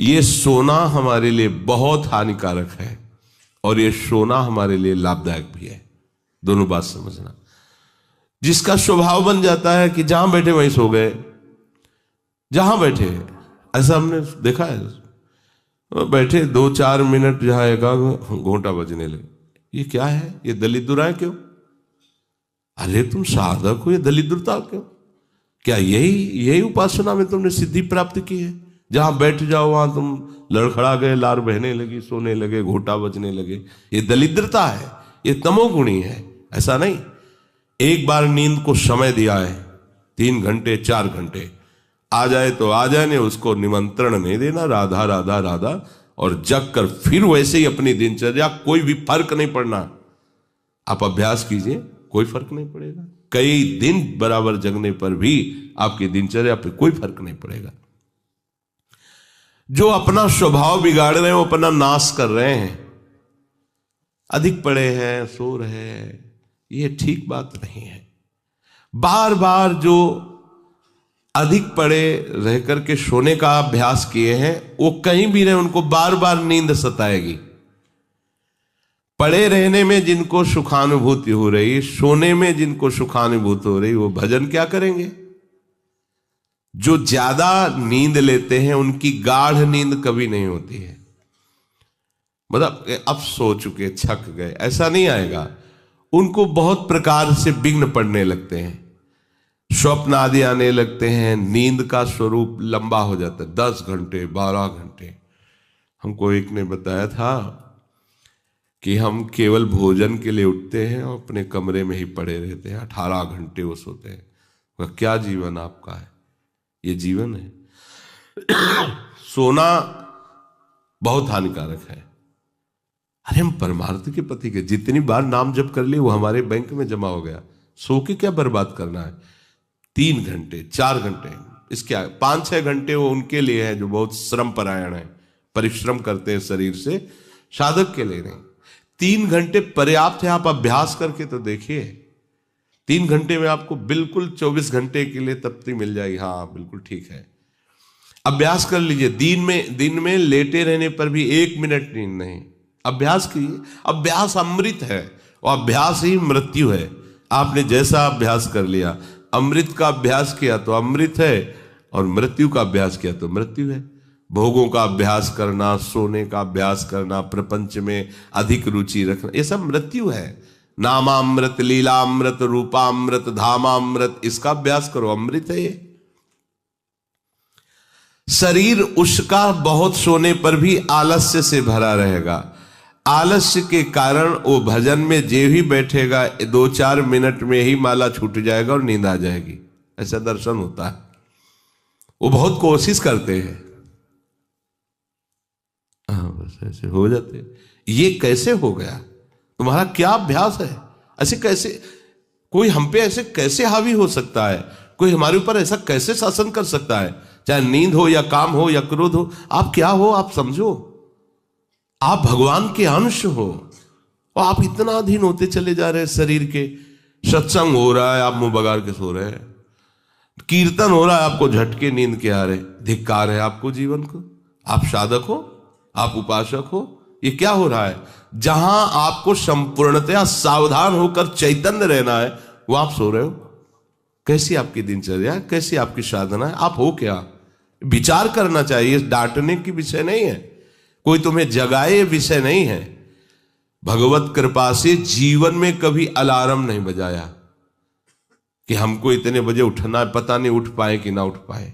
ये सोना हमारे लिए बहुत हानिकारक है और ये सोना हमारे लिए लाभदायक भी है। दोनों बात समझना। जिसका स्वभाव बन जाता है कि जहां बैठे वहीं सो गए, जहां बैठे, ऐसा हमने देखा है। बैठे 2-4 मिनट जहां एका घोंटा बजने लगे, ये क्या है? ये दलिद्राए क्यों? अरे तुम साधक हो, ये दलिद्रता क्यों? क्या यही उपासना में तुमने सिद्धि प्राप्त की है? जहां बैठ जाओ वहां तुम लड़खड़ा गए, लार बहने लगी, सोने लगे, घोटा बजने लगे। ये दलिद्रता है, ये तमोगुणी है। ऐसा नहीं। एक बार नींद को समय दिया है, 3 घंटे 4 घंटे, आ जाए तो आ जाए, नहीं उसको निमंत्रण नहीं देना, राधा राधा राधा, और जग कर फिर वैसे ही अपनी दिनचर्या, कोई भी फर्क नहीं पड़ना। आप अभ्यास कीजिए, कोई फर्क नहीं पड़ेगा। कई दिन बराबर जगने पर भी आपकी दिनचर्या पे कोई फर्क नहीं पड़ेगा। जो अपना स्वभाव बिगाड़ रहे हैं वो अपना नाश कर रहे हैं। अधिक पड़े हैं, सो रहे हैं, ये ठीक बात नहीं है। बार बार जो अधिक पड़े रह करके सोने का अभ्यास किए हैं, वो कहीं भी रहे उनको बार बार नींद सताएगी। पड़े रहने में जिनको सुखानुभूति हो रही, सोने में जिनको सुखानुभूति हो रही, वो भजन क्या करेंगे? जो ज्यादा नींद लेते हैं उनकी गाढ़ नींद कभी नहीं होती है। मतलब अब सो चुके, थक गए, ऐसा नहीं आएगा। उनको बहुत प्रकार से विघ्न पड़ने लगते हैं, स्वप्न आदि आने लगते हैं, नींद का स्वरूप लंबा हो जाता है, 10 घंटे 12 घंटे। हमको एक ने बताया था कि हम केवल भोजन के लिए उठते हैं और अपने कमरे में ही पड़े रहते हैं, 18 घंटे वो सोते हैं। वह क्या जीवन आपका है? ये जीवन है? सोना बहुत हानिकारक है। अरे हम परमार्थ के पति के, जितनी बार नाम जप कर लिए वो हमारे बैंक में जमा हो गया। सो के क्या बर्बाद करना है? 3 घंटे 4 घंटे, इसके 5-6 घंटे वो उनके लिए है जो बहुत श्रम परायण है, परिश्रम करते हैं शरीर से, साधक के लिए नहीं। 3 घंटे पर्याप्त है। आप अभ्यास करके तो देखिए, 3 घंटे में आपको बिल्कुल 24 घंटे के लिए तृप्ति मिल जाएगी। हाँ बिल्कुल ठीक है, अभ्यास कर लीजिए। दिन में लेटे रहने पर भी 1 मिनट नींद नहीं, अभ्यास कीजिए। अभ्यास अमृत है और अभ्यास ही मृत्यु है। आपने जैसा अभ्यास कर लिया, अमृत का अभ्यास किया तो अमृत है, और मृत्यु का अभ्यास किया तो मृत्यु है। भोगों का अभ्यास करना, सोने का अभ्यास करना, प्रपंच में अधिक रुचि रखना, ये सब मृत्यु है। नामामृत, लीलामृत, रूपामृत, धामामृत, इसका अभ्यास करो, अमृत है ये। शरीर उसका बहुत सोने पर भी आलस्य से भरा रहेगा। आलस्य के कारण वो भजन में जे भी बैठेगा 2-4 मिनट में ही माला छूट जाएगा और नींद आ जाएगी। ऐसा दर्शन होता है। वो बहुत कोशिश करते हैं, बस ऐसे हो जाते। ये कैसे हो गया? तुम्हारा क्या अभ्यास है? ऐसे कैसे कोई हम पे ऐसे कैसे हावी हो सकता है? कोई हमारे ऊपर ऐसा कैसे शासन कर सकता है? चाहे नींद हो या काम हो या क्रोध हो, आप क्या हो आप समझो। आप भगवान के अंश हो और आप इतना अधीन होते चले जा रहे हैं शरीर के। सत्संग हो रहा है, आप मुंह बगाड़ के सो रहे हैं। कीर्तन हो रहा है, आपको झटके नींद के आ रहे। धिक्कार है आपको जीवन को। आप साधक हो, आप उपासक हो, ये क्या हो रहा है? जहां आपको संपूर्णतया सावधान होकर चैतन्य रहना है, वो आप सो रहे हो। कैसी आपकी दिनचर्या, कैसी आपकी साधना है? आप हो क्या? विचार करना चाहिए। डांटने की विषय नहीं है, कोई तुम्हें जगाए विषय नहीं है। भगवत कृपा से जीवन में कभी अलार्म नहीं बजाया कि हमको इतने बजे उठना है, पता नहीं उठ पाए कि ना उठ पाए।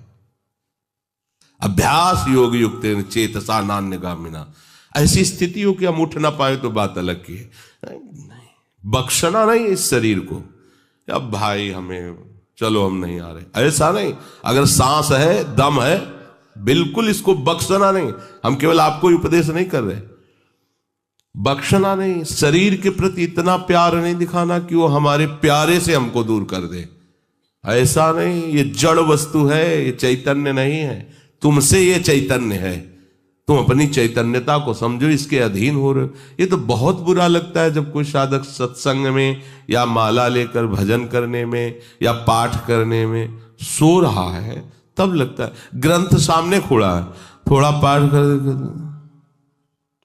अभ्यास योग युक्त चेतसा नान्यगामिना, ऐसी स्थिति हो कि हम उठ ना पाए तो बात अलग की है। बख्शना नहीं इस शरीर को, अब भाई हमें चलो हम नहीं आ रहे, ऐसा नहीं। अगर सांस है, दम है, बिल्कुल इसको बख्शना नहीं। हम केवल आपको उपदेश नहीं कर रहे, बख्शना नहीं। शरीर के प्रति इतना प्यार नहीं दिखाना कि वो हमारे प्यारे से हमको दूर कर दे, ऐसा नहीं। ये जड़ वस्तु है, ये चैतन्य नहीं है। तुमसे ये चैतन्य है, तुम अपनी चैतन्यता को समझो, इसके अधीन हो रहे हो। ये तो बहुत बुरा लगता है जब कोई साधक सत्संग में या माला लेकर भजन करने में या पाठ करने में सो रहा है, तब लगता है। ग्रंथ सामने खोला है, थोड़ा पाठ कर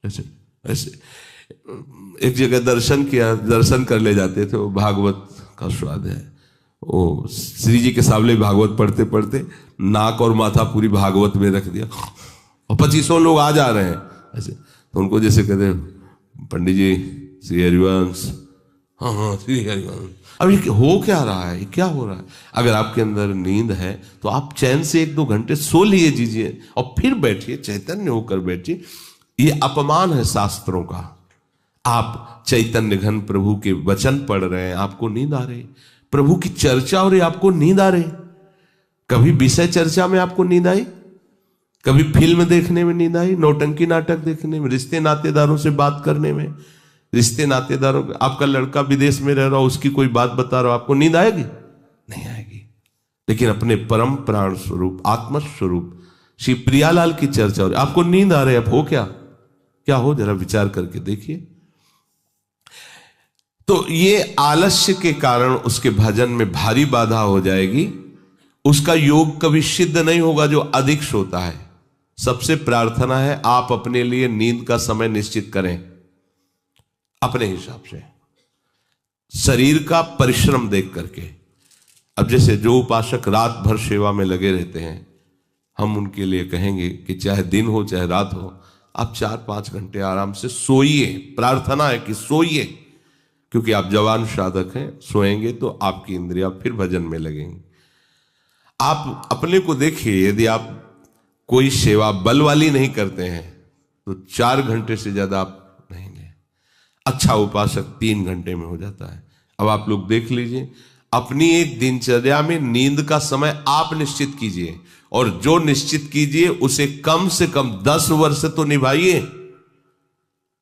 ऐसे ऐसे। एक जगह दर्शन किया, दर्शन करने जाते थे, वो भागवत का स्वाद है, वो श्री जी के सामने भागवत पढ़ते पढ़ते नाक और माथा पूरी भागवत में रख दिया, और 2500 लोग आ जा रहे हैं ऐसे। तो उनको जैसे कहते, पंडित जी श्री हरिवंश, हाँ हाँ श्री हरिवंश। अब ये हो क्या रहा है, ये क्या हो रहा है? अगर आपके अंदर नींद है तो आप चैन से 1-2 घंटे सो लिए दीजिए और फिर बैठिए, चैतन्य होकर बैठिए। ये अपमान है शास्त्रों का। आप चैतन्य घन प्रभु के वचन पढ़ रहे हैं, आपको नींद आ रही, प्रभु की चर्चा हो रही, आपको नींद आ रही। कभी विषय चर्चा में आपको नींद आई? कभी फिल्म देखने में नींद आई? नौटंकी नाटक देखने में, रिश्ते नातेदारों से बात करने में, रिश्ते नातेदारों, आपका लड़का विदेश में रह रहा हो, उसकी कोई बात बता रहा हो, आपको नींद आएगी? नहीं आएगी। लेकिन अपने परम प्राण स्वरूप आत्म स्वरूप श्री प्रियालाल की चर्चा हो रही, आपको नींद आ रही है। अब हो क्या हो, जरा विचार करके देखिए। तो ये आलस्य के कारण उसके भजन में भारी बाधा हो जाएगी, उसका योग कभी सिद्ध नहीं होगा जो अधिक सोता है। सबसे प्रार्थना है आप अपने लिए नींद का समय निश्चित करें अपने हिसाब से, शरीर का परिश्रम देख करके। अब जैसे जो उपासक रात भर सेवा में लगे रहते हैं, हम उनके लिए कहेंगे कि चाहे दिन हो चाहे रात हो, आप 4-5 घंटे आराम से सोइए। प्रार्थना है कि सोइए, क्योंकि आप जवान साधक हैं, सोएंगे तो आपकी इंद्रियां फिर भजन में लगेंगी। आप अपने को देखिए, यदि आप कोई सेवा बल वाली नहीं करते हैं तो 4 घंटे से ज्यादा आप नहीं ले। अच्छा उपासक 3 घंटे में हो जाता है। अब आप लोग देख लीजिए, अपनी एक दिनचर्या में नींद का समय आप निश्चित कीजिए, और जो निश्चित कीजिए उसे कम से कम 10 वर्ष तो निभाइए।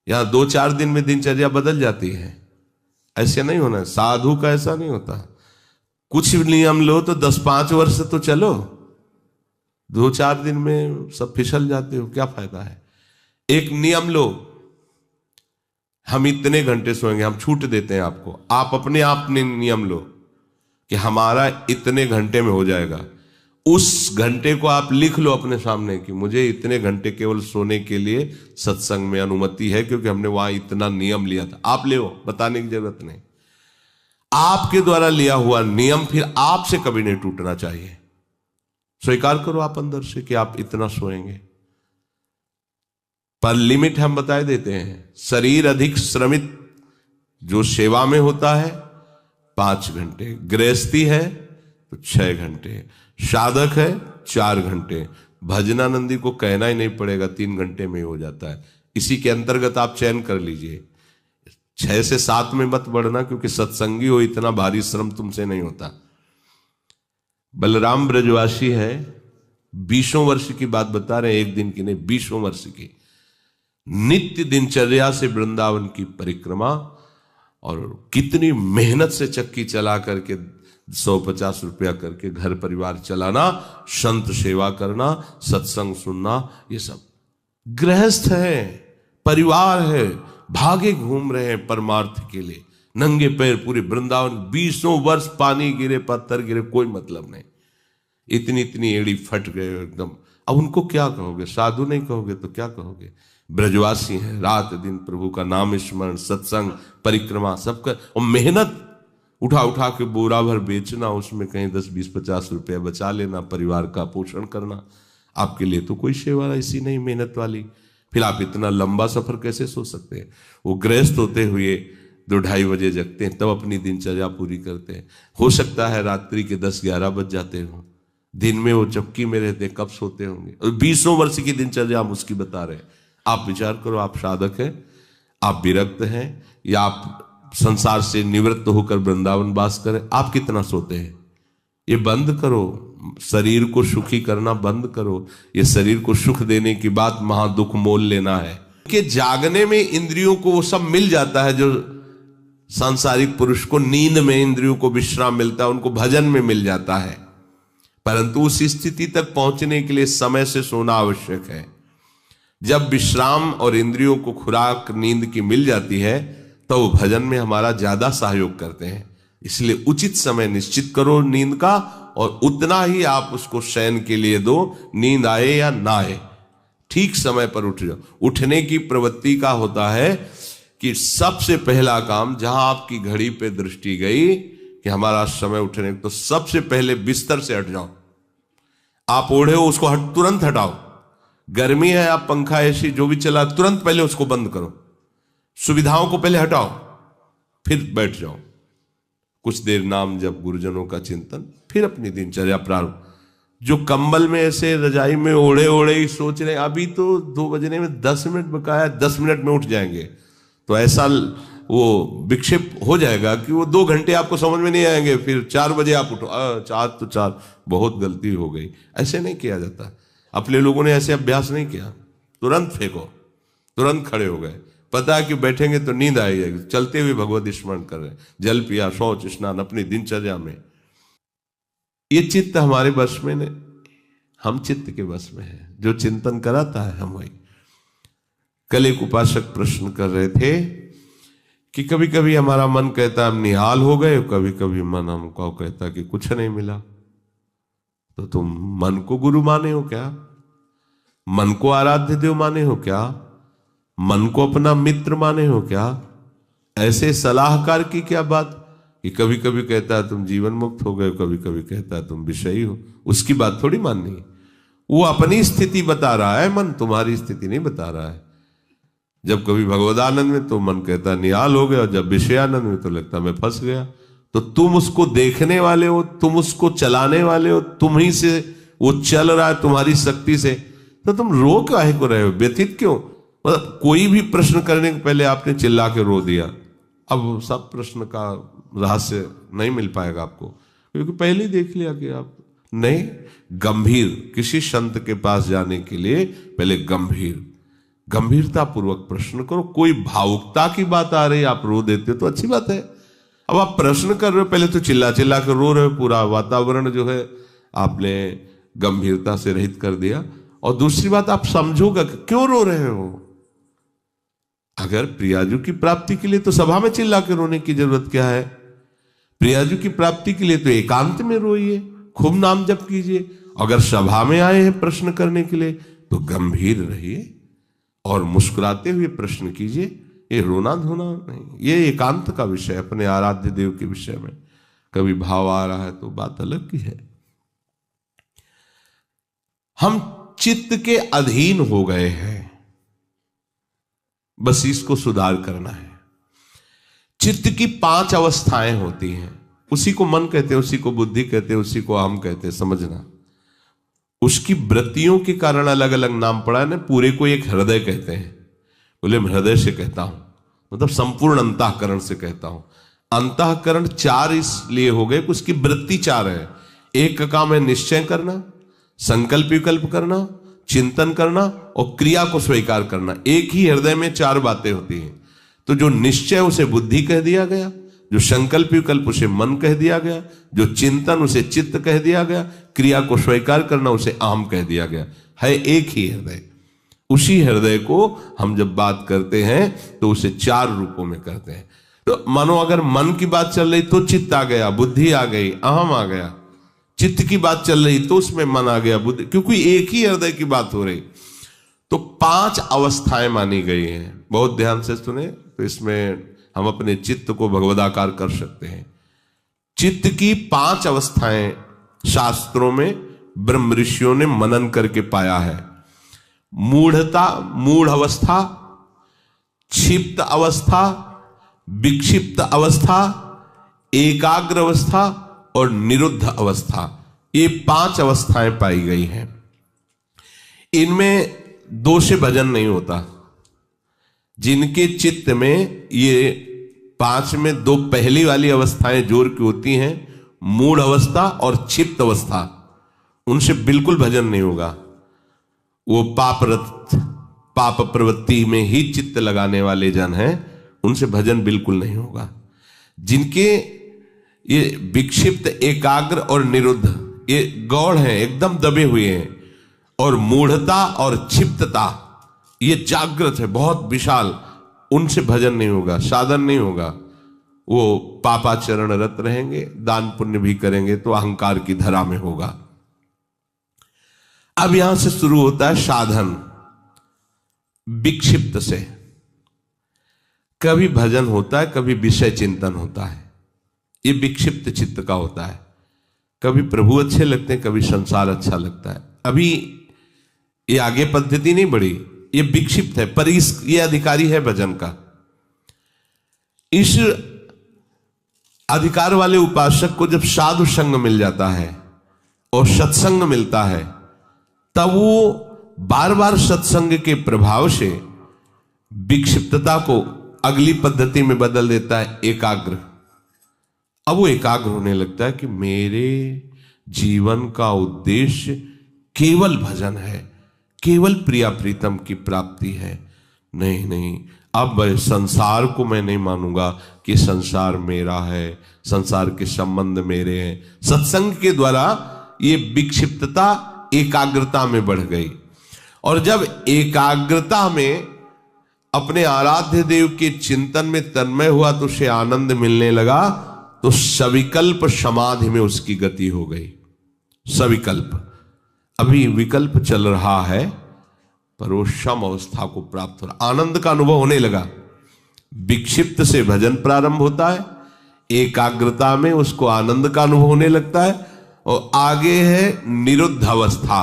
यहां 2-4 दिन में दिनचर्या बदल जाती है, ऐसे नहीं होना। साधु का ऐसा नहीं होता, कुछ नियम लो तो 10-5 वर्ष तो चलो, 2-4 दिन में सब फिसल जाते हो, क्या फायदा है? एक नियम लो, हम इतने घंटे सोएंगे, हम छूट देते हैं आपको, आप अपने आप ने नियम लो कि हमारा इतने घंटे में हो जाएगा। उस घंटे को आप लिख लो अपने सामने कि मुझे इतने घंटे केवल सोने के लिए सत्संग में अनुमति है, क्योंकि हमने वहां इतना नियम लिया था। आप ले, बताने की जरूरत नहीं। आपके द्वारा लिया हुआ नियम फिर आपसे कभी नहीं टूटना चाहिए। स्वीकार करो आप अंदर से कि आप इतना सोएंगे, पर लिमिट हम बताए देते हैं। शरीर अधिक श्रमित जो सेवा में होता है 5 घंटे, गृहस्थी है तो 6 घंटे, साधक है 4 घंटे। भजनानंदी को कहना ही नहीं पड़ेगा, 3 घंटे में हो जाता है। इसी के अंतर्गत आप चयन कर लीजिए। 6 से 7 में मत बढ़ना, क्योंकि सत्संगी हो, इतना भारी श्रम तुमसे नहीं होता। बलराम ब्रजवासी है, 20 वर्ष की बात बता रहे हैं, एक दिन की नहीं, 20 वर्ष की नित्य दिनचर्या से वृंदावन की परिक्रमा, और कितनी मेहनत से चक्की चला करके 150 रुपया करके घर परिवार चलाना, संत सेवा करना, सत्संग सुनना, ये सब गृहस्थ है, परिवार है, भागे घूम रहे हैं परमार्थ के लिए, नंगे पैर पूरे वृंदावन। 20 वर्ष पानी गिरे, पत्थर गिरे, कोई मतलब नहीं। इतनी इतनी एड़ी फट गए एकदम। अब उनको क्या कहोगे? साधु नहीं कहोगे तो क्या कहोगे? ब्रजवासी हैं, रात दिन प्रभु का नाम स्मरण, सत्संग, परिक्रमा सब कर, और मेहनत उठा उठा के बोरा भर बेचना, उसमें कहीं 10, 20, 50 रुपया बचा लेना, परिवार का पोषण करना। आपके लिए तो कोई सेवा ऐसी नहीं मेहनत वाली, फिर आप इतना लंबा सफर कैसे सो सकते हैं? वो गृहस्थ होते हुए 2-2:30 बजे जगते हैं, तब अपनी दिनचर्या पूरी करते हैं। हो सकता है रात्रि के 10-11 बज जाते हो, दिन में वो चक्की में रहते, कब सोते होंगे? और 20 वर्ष की दिनचर्या हम उसकी बता रहे हैं। आप विचार करो, आप साधक हैं, आप विरक्त हैं, या आप संसार से निवृत्त होकर वृंदावन वास करें, आप कितना सोते हैं? ये बंद करो, शरीर को सुखी करना बंद करो। ये शरीर को सुख देने की बात महादुख मोल लेना है कि जागने में इंद्रियों को वो सब मिल जाता है जो सांसारिक पुरुष को नींद में इंद्रियों को विश्राम मिलता है, उनको भजन में मिल जाता है। परंतु उस स्थिति तक पहुंचने के लिए समय से सोना आवश्यक है। जब विश्राम और इंद्रियों को खुराक नींद की मिल जाती है तो भजन में हमारा ज्यादा सहयोग करते हैं। इसलिए उचित समय निश्चित करो नींद का, और उतना ही आप उसको शयन के लिए दो, नींद आए या ना आए। ठीक समय पर उठ जाओ। उठने की प्रवृत्ति का होता है कि सबसे पहला काम, जहां आपकी घड़ी पे दृष्टि गई कि हमारा समय उठने, तो सबसे पहले बिस्तर से हट जाओ। आप ओढ़े हो उसको तुरंत हटाओ। गर्मी है, आप पंखा एसी जो भी चला, तुरंत पहले उसको बंद करो। सुविधाओं को पहले हटाओ, फिर बैठ जाओ। कुछ देर नाम जप, गुरुजनों का चिंतन, फिर अपनी दिनचर्या प्रारंभ। जो कंबल में ऐसे रजाई में ओढ़े ओढ़े ही सोच रहे अभी तो 2 बजने में 10 मिनट बकाया, 10 मिनट में उठ जाएंगे, तो ऐसा वो विक्षेप हो जाएगा कि वो 2 घंटे आपको समझ में नहीं आएंगे। फिर 4 बजे आप उठो, 4 बहुत गलती हो गई। ऐसे नहीं किया जाता। अपने लोगों ने ऐसे अभ्यास नहीं किया। तुरंत फेंको, तुरंत खड़े हो गए। पता है कि बैठेंगे तो नींद आई जाएगी। चलते हुए भगवत स्मरण कर रहे हैं, जल पिया, शौच स्नान, अपनी दिनचर्या में। ये चित्त हमारे वश में नहीं, हम चित्त के वश में है। जो चिंतन कराता है हम वही। कल एक उपासक प्रश्न कर रहे थे कि कभी कभी हमारा मन कहता हम निहाल हो गए, कभी कभी मन हमको कहता कि कुछ नहीं मिला। तो तुम मन को गुरु माने हो क्या? मन को आराध्य देव माने हो क्या? मन को अपना मित्र माने हो क्या? ऐसे सलाहकार की क्या बात कि कभी कभी कहता है तुम जीवन मुक्त हो गए, कभी कभी कहता है तुम विषयी हो। उसकी बात थोड़ी माननी है। वो अपनी स्थिति बता रहा है, मन तुम्हारी स्थिति नहीं बता रहा है। जब कभी भगवदानंद में तो मन कहता निहाल हो गया, और जब विषयानंद में तो लगता मैं फंस गया। तो तुम उसको देखने वाले हो, तुम उसको चलाने वाले हो, तुम ही से वो चल रहा है तुम्हारी शक्ति से, तो तुम रो काहे को रहे हो, व्यथित क्यों? मतलब कोई भी प्रश्न करने के पहले आपने चिल्ला के रो दिया, अब सब प्रश्न का रहस्य नहीं मिल पाएगा आपको, क्योंकि पहले ही देख लिया कि आप नहीं। गंभीर, किसी संत के पास जाने के लिए पहले गंभीरता पूर्वक प्रश्न करो। कोई भावुकता की बात आ रही है, आप रो देते हो तो अच्छी बात है। अब आप प्रश्न कर रहे हो, पहले तो चिल्ला चिल्ला कर रो रहे हो, पूरा वातावरण जो है आपने गंभीरता से रहित कर दिया। और दूसरी बात, आप समझोगा कि क्यों रो रहे हो। अगर प्रियाजू की प्राप्ति के लिए तो सभा में चिल्ला के रोने की जरूरत क्या है? प्रियाजू की प्राप्ति के लिए तो एकांत में रोइए, खूब नाम जप कीजिए। अगर सभा में आए हैं प्रश्न करने के लिए तो गंभीर रहिए और मुस्कुराते हुए प्रश्न कीजिए। ये रोना धोना नहीं, ये एकांत का विषय, अपने आराध्य देव के विषय में। कभी भाव आ रहा है तो बात अलग की है। हम चित्त के अधीन हो गए हैं, बस इसको सुधार करना है। चित्त की 5 अवस्थाएं होती हैं। उसी को मन कहते हैं, उसी को बुद्धि कहते हैं, उसी को अहम कहते हैं। समझना, उसकी वृत्तियों के कारण अलग अलग नाम पड़ा है ना। पूरे को एक हृदय कहते हैं, बोले मैं हृदय से कहता हूं, मतलब संपूर्ण अंतःकरण से कहता हूं। अंतःकरण 4 इसलिए हो गए कि उसकी वृत्ति 4 है। एक का काम है निश्चय करना, संकल्प विकल्प करना, चिंतन करना और क्रिया को स्वीकार करना। एक ही हृदय में 4 बातें होती हैं। तो जो निश्चय उसे बुद्धि कह दिया गया, जो संकल्प विकल्प उसे मन कह दिया गया, जो चिंतन उसे चित्त कह दिया गया, क्रिया को स्वीकार करना उसे अहम कह दिया गया। है एक ही हृदय। उसी हृदय को हम जब बात करते हैं तो उसे 4 रूपों में करते हैं। तो मानो अगर मन की बात चल रही तो चित्त आ गया, बुद्धि आ गई, अहम आ गया। चित्त की बात चल रही तो उसमें मन आ गया, बुद्धि, क्योंकि एक ही हृदय की बात हो रही। तो 5 अवस्थाएं मानी गई हैं। बहुत ध्यान से सुने तो इसमें हम अपने चित्त को भगवदाकार कर सकते हैं। चित्त की 5 अवस्थाएं शास्त्रों में ब्रह्म ऋषियों ने मनन करके पाया है। मूढ़ता, मूढ़ अवस्था, क्षिप्त अवस्था, विक्षिप्त अवस्था, एकाग्र अवस्था और निरुद्ध अवस्था। ये 5 अवस्थाएं पाई गई हैं। इनमें 2 से भजन नहीं होता। जिनके चित्त में ये 5 में 2 पहली वाली अवस्थाएं जोर की होती हैं, मूढ़ अवस्था और क्षिप्त अवस्था, उनसे बिल्कुल भजन नहीं होगा। वो पाप प्रवृत्ति में ही चित्त लगाने वाले जन हैं, उनसे भजन बिल्कुल नहीं होगा। जिनके ये विक्षिप्त, एकाग्र और निरुद्ध ये गौड़ हैं, एकदम दबे हुए हैं, और मूढ़ता और क्षिप्तता ये जागृत है, बहुत विशाल, उनसे भजन नहीं होगा, साधन नहीं होगा। वो पापाचरण रत रहेंगे, दान पुण्य भी करेंगे तो अहंकार की धरा में होगा। अब यहां से शुरू होता है साधन। विक्षिप्त से। कभी भजन होता है, कभी विषय चिंतन होता है, ये विक्षिप्त चित्त का होता है। कभी प्रभु अच्छे लगते हैं, कभी संसार अच्छा लगता है। अभी ये आगे पद्धति नहीं बढ़ी, ये विक्षिप्त है, पर ये अधिकारी है भजन का। इस अधिकार वाले उपासक को जब साधु संग मिल जाता है और सत्संग मिलता है, तब वो बार बार सत्संग के प्रभाव से विक्षिप्तता को अगली पद्धति में बदल देता है, एकाग्र। अब वो एकाग्र होने लगता है कि मेरे जीवन का उद्देश्य केवल भजन है, केवल प्रिया प्रीतम की प्राप्ति है। नहीं नहीं, अब संसार को मैं नहीं मानूंगा कि संसार मेरा है, संसार के संबंध मेरे हैं। सत्संग के द्वारा ये विक्षिप्तता एकाग्रता में बढ़ गई, और जब एकाग्रता में अपने आराध्य देव के चिंतन में तन्मय हुआ तो उसे आनंद मिलने लगा, तो सविकल्प समाधि में उसकी गति हो गई। सविकल्प, अभी विकल्प चल रहा है पर वो सम अवस्था को प्राप्त हो रहा, आनंद का अनुभव होने लगा। विक्षिप्त से भजन प्रारंभ होता है, एकाग्रता में उसको आनंद का अनुभव होने लगता है, और आगे है निरुद्ध अवस्था।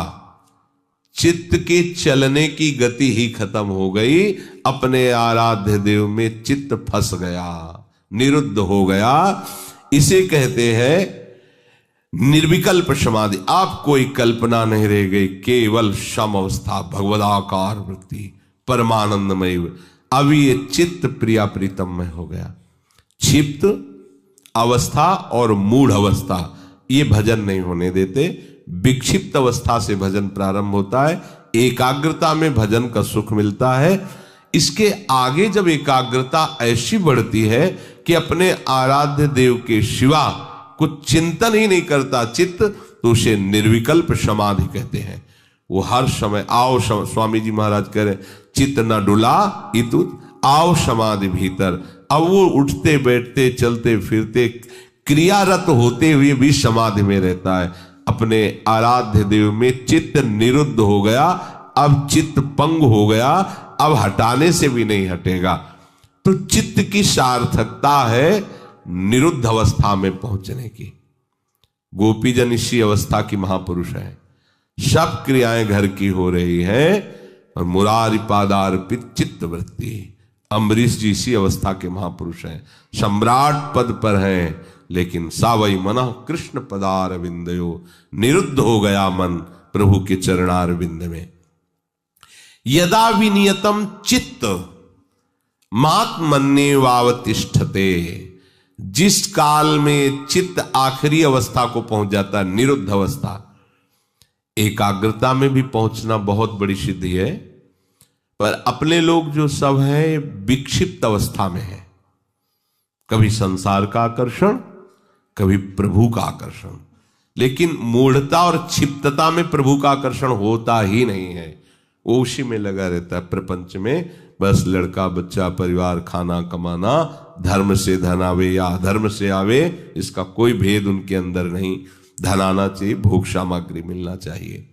चित्त के चलने की गति ही खत्म हो गई, अपने आराध्य देव में चित्त फंस गया, निरुद्ध हो गया। इसे कहते हैं निर्विकल्प समाधि। आप कोई कल्पना नहीं रह गई, केवल सम अवस्था, भगवदाकार वृत्ति, परमानंदमय। अब ये चित्त प्रिया प्रीतम में हो गया। क्षिप्त अवस्था और मूढ़ अवस्था ये भजन नहीं होने देते। विक्षिप्त अवस्था से भजन प्रारंभ होता है, एकाग्रता में भजन का सुख मिलता है। इसके आगे जब एकाग्रता ऐसी बढ़ती है कि अपने आराध्य देव के सिवा कुछ चिंतन ही नहीं करता चित्त, तो उसे निर्विकल्प समाधि कहते हैं। वो हर समय आओ, स्वामी जी महाराज कह रहे, चित्त न डुला इतु आओ समाधि भीतर। अब वो उठते बैठते चलते फिरते क्रियारत होते हुए भी समाधि में रहता है। अपने आराध्य देव में चित्त निरुद्ध हो गया, अब चित्त पंग हो गया, अब हटाने से भी नहीं हटेगा। तो चित्त की सार्थकता है निरुद्ध अवस्था में पहुंचने की। गोपीजन इसी अवस्था की महापुरुष है। सब क्रियाएं घर की हो रही है और मुरारी पादार्पित चित्त वृत्ति। अम्बरीश जी इसी अवस्था के महापुरुष हैं, सम्राट पद पर हैं, लेकिन सावई मन कृष्ण पदार विंदयो, निरुद्ध हो गया मन प्रभु के चरणार विंद में। यदा विनियतम चित्त मात्मन्ये वावतिष्ठते, जिस काल में चित्त आखिरी अवस्था को पहुंच जाता है, निरुद्ध अवस्था। एकाग्रता में भी पहुंचना बहुत बड़ी सिद्धि है, पर अपने लोग जो सब हैं विक्षिप्त अवस्था में है। कभी संसार का आकर्षण, कभी प्रभु का आकर्षण, लेकिन मूढ़ता और क्षिप्तता में प्रभु का आकर्षण होता ही नहीं है। वो उसी में लगा रहता है, प्रपंच में बस लड़का बच्चा परिवार खाना कमाना, धर्म से धन आवे या अधर्म से आवे, इसका कोई भेद उनके अंदर नहीं। धन आना चाहिए, भोग सामग्री मिलना चाहिए।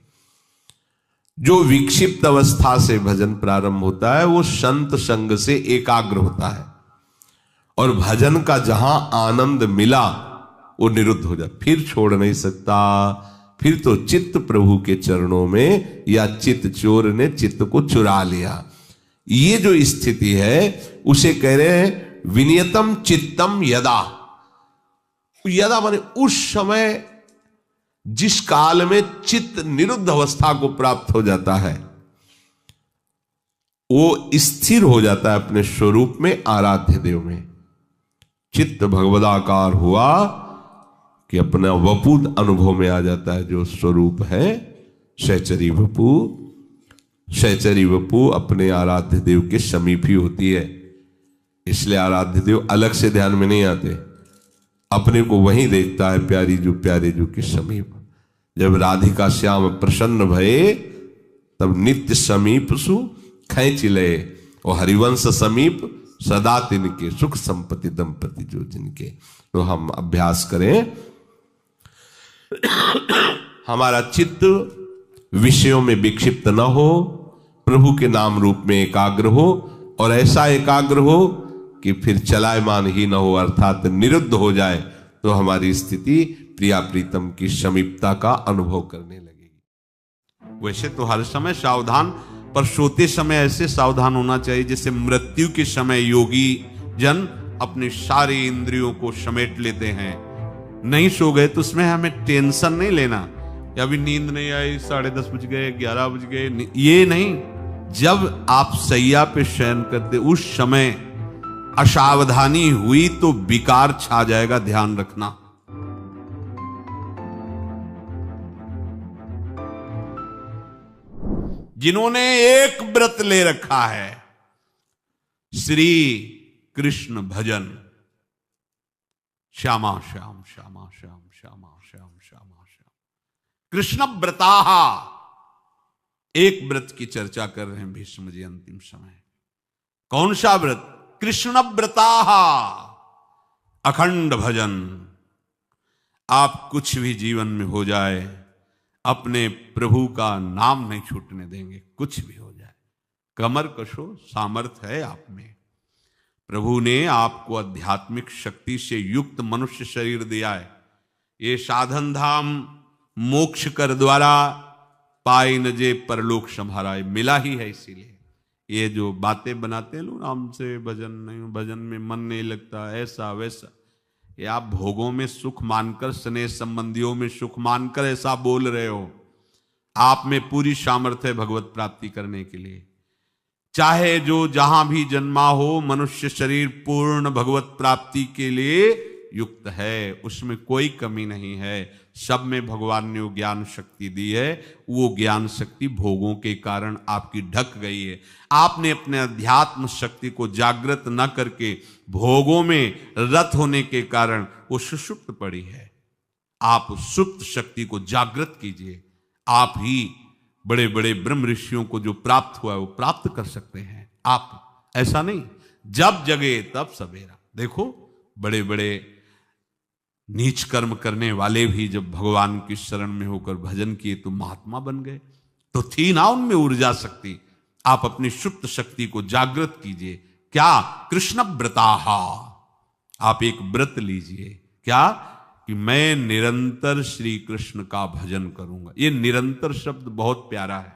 जो विक्षिप्त अवस्था से भजन प्रारंभ होता है वो संत संग से एकाग्र होता है, और भजन का जहां आनंद मिला वो निरुद्ध हो जाए, फिर छोड़ नहीं सकता। फिर तो चित्त प्रभु के चरणों में, या चित्त चोर ने चित्त को चुरा लिया। ये जो स्थिति है उसे कह रहे हैं विनियतम चित्तम यदा। यदा माने उस समय जिस काल में चित्त निरुद्ध अवस्था को प्राप्त हो जाता है, वो स्थिर हो जाता है अपने स्वरूप में, आराध्य देव में। चित्त भगवदाकार हुआ कि अपना वपु अनुभव में आ जाता है। जो स्वरूप है सहचरी वपु, सहचरी वपु अपने आराध्य देव के समीप ही होती है। इसलिए आराध्य देव अलग से ध्यान में नहीं आते, अपने को वहीं देखता है, प्यारी जो प्यारे जो के समीप। जब राधिका श्याम प्रसन्न भये, तब नित्य समीप सु खैंच लए, और हरिवंश समीप सदा तिनके, सुख संपत्ति दंपति जो जिनके। तो हम अभ्यास करें, हमारा चित्त विषयों में विक्षिप्त न हो, प्रभु के नाम रूप में एकाग्र हो, और ऐसा एकाग्र हो कि फिर चलायमान ही न हो, अर्थात निरुद्ध हो जाए, तो हमारी स्थिति प्रिया प्रीतम की समीपता का अनुभव करने लगेगी। वैसे तो हर समय सावधान, पर सोते समय ऐसे सावधान होना चाहिए जैसे मृत्यु के समय योगी जन अपने सारे इंद्रियों को समेट लेते हैं। नहीं सो गए तो उसमें हमें टेंशन नहीं लेना, या अभी नींद नहीं आई, 10:30 बज गए, 11 बज गए, ये नहीं। जब आप सैया पे शयन करते उस समय असावधानी हुई तो विकार छा जाएगा, ध्यान रखना। जिन्होंने एक व्रत ले रखा है, श्री कृष्ण भजन, श्यामा श्याम श्यामा श्याम श्यामा श्याम श्यामा श्याम, कृष्ण व्रताहा, एक व्रत की चर्चा कर रहे हैं भीष्म जी अंतिम समय। कौन सा व्रत? कृष्ण व्रताहा, अखंड भजन। आप कुछ भी जीवन में हो जाए, अपने प्रभु का नाम नहीं छूटने देंगे, कुछ भी हो जाए। कमर कसो, सामर्थ्य है आप में। प्रभु ने आपको आध्यात्मिक शक्ति से युक्त मनुष्य शरीर दिया है। ये साधन धाम मोक्ष कर द्वारा पाई न जे परलोक संभारा, मिला ही है। इसीलिए ये जो बातें बनाते हैं लोग, हमसे भजन नहीं, भजन में मन नहीं लगता, ऐसा वैसा, ये आप भोगों में सुख मानकर, स्नेह संबंधियों में सुख मानकर ऐसा बोल रहे हो। आप में पूरी सामर्थ्य है भगवत प्राप्ति करने के लिए। चाहे जो जहां भी जन्मा हो, मनुष्य शरीर पूर्ण भगवत प्राप्ति के लिए युक्त है, उसमें कोई कमी नहीं है। सब में भगवान ने वो ज्ञान शक्ति दी है। वो ज्ञान शक्ति भोगों के कारण आपकी ढक गई है। आपने अपने अध्यात्म शक्ति को जागृत न करके भोगों में रत होने के कारण वो सुषुप्त पड़ी है। आप सुप्त शक्ति को जागृत कीजिए। आप ही बड़े बड़े ब्रह्म ऋषियों को जो प्राप्त हुआ है वो प्राप्त कर सकते हैं। आप ऐसा नहीं, जब जगे तब सवेरा। देखो बड़े बड़े नीच कर्म करने वाले भी जब भगवान की शरण में होकर भजन किए तो महात्मा बन गए। तो थी ना उनमें ऊर्जा शक्ति। आप अपनी सुप्त शक्ति को जागृत कीजिए। क्या? कृष्ण व्रताहा। आप एक व्रत लीजिए। क्या? कि मैं निरंतर श्री कृष्ण का भजन करूंगा। ये निरंतर शब्द बहुत प्यारा है।